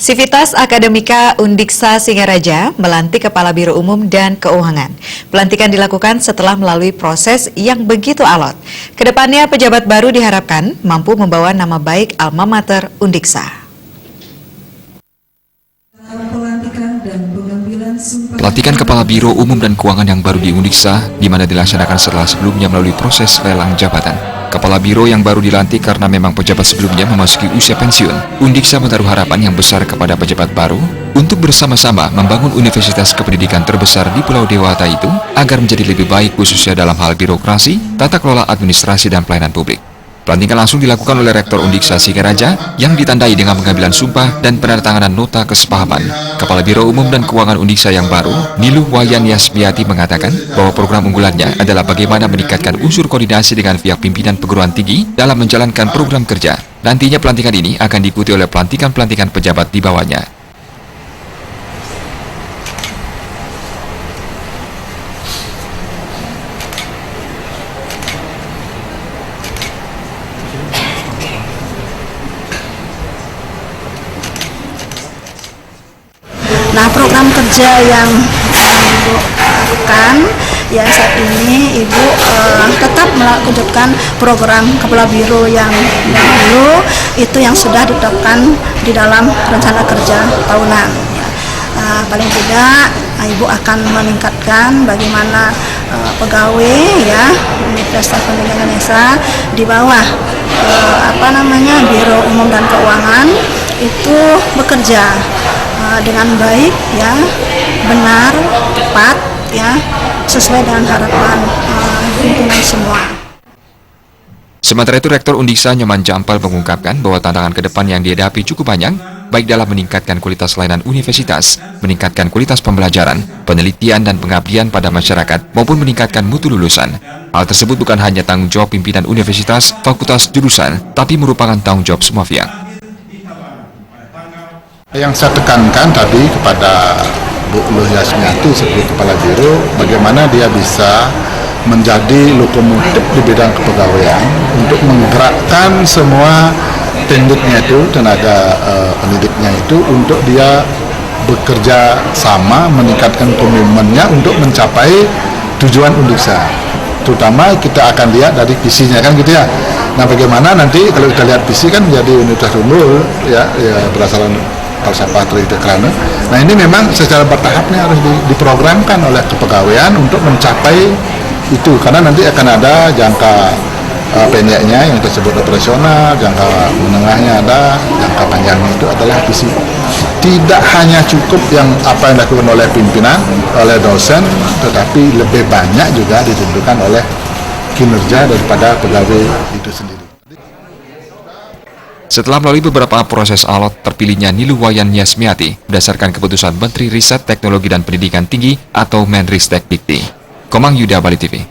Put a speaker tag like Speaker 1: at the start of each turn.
Speaker 1: Sivitas Akademika Undiksa Singaraja melantik Kepala Biro Umum dan Keuangan. Pelantikan dilakukan setelah melalui proses yang begitu alot. Kedepannya pejabat baru diharapkan mampu membawa nama baik alma mater Undiksa.
Speaker 2: Pelantikan Kepala Biro Umum dan Keuangan yang baru di Undiksa, di mana dilaksanakan setelah sebelumnya melalui proses lelang jabatan. Kepala Biro yang baru dilantik karena memang pejabat sebelumnya memasuki usia pensiun. Undiksa menaruh harapan yang besar kepada pejabat baru untuk bersama-sama membangun universitas kependidikan terbesar di Pulau Dewata itu agar menjadi lebih baik khususnya dalam hal birokrasi, tata kelola administrasi dan pelayanan publik. Pelantikan langsung dilakukan oleh Rektor Undiksa Singaraja yang ditandai dengan pengambilan sumpah dan penandatanganan nota kesepahaman. Kepala Biro Umum dan Keuangan Undiksa yang baru, Niluh Wayan Yasmiati, mengatakan bahwa program unggulannya adalah bagaimana meningkatkan unsur koordinasi dengan pihak pimpinan perguruan tinggi dalam menjalankan program kerja. Nantinya pelantikan ini akan diikuti oleh pelantikan-pelantikan pejabat di bawahnya.
Speaker 3: Nah, program kerja yang Ibu lakukan ya saat ini Ibu tetap melakukan program Kepala Biro yang dulu itu yang sudah ditetapkan di dalam rencana kerja tahunan. Ya. Paling tidak Ibu akan meningkatkan bagaimana pegawai ya Universitas Pendidikan Indonesia di bawah Biro Umum dan Keuangan itu bekerja dengan baik ya, benar, tepat ya, sesuai dengan harapan pimpinan semua.
Speaker 2: Sementara itu, Rektor Undiksa Nyoman Jampal mengungkapkan bahwa tantangan ke depan yang dihadapi cukup banyak, baik dalam meningkatkan kualitas layanan universitas, meningkatkan kualitas pembelajaran, penelitian dan pengabdian pada masyarakat, maupun meningkatkan mutu lulusan. Hal tersebut bukan hanya tanggung jawab pimpinan universitas, fakultas, jurusan, tapi merupakan tanggung jawab semua pihak.
Speaker 4: Yang saya tekankan tadi kepada Bu Niluh Yasmiati sebagai Kepala Biro, bagaimana dia bisa menjadi lokomotif di bidang kepegawaian untuk menggerakkan semua pendidiknya itu, tenaga pendidiknya itu untuk dia bekerja sama, meningkatkan komitmennya untuk mencapai tujuan Undiksa. Terutama kita akan lihat dari visinya kan gitu ya. Nah, bagaimana nanti kalau kita lihat visi kan menjadi universitas unggul ya berdasarkan falsafah Tridharma. Nah, ini memang secara bertahapnya harus diprogramkan oleh kepegawaian untuk mencapai itu, karena nanti akan ada jangka pendeknya yang disebut operasional, jangka menengahnya ada, jangka panjangnya itu adalah visi. Tidak hanya cukup yang apa yang dilakukan oleh pimpinan, oleh dosen, tetapi lebih banyak juga ditentukan oleh kinerja daripada pegawai itu sendiri.
Speaker 2: Setelah melalui beberapa proses alot, terpilihnya Niluh Wayan Yasmiati berdasarkan keputusan Menteri Riset Teknologi dan Pendidikan Tinggi atau Menristek Dikti. Komang Yuda, Bali TV.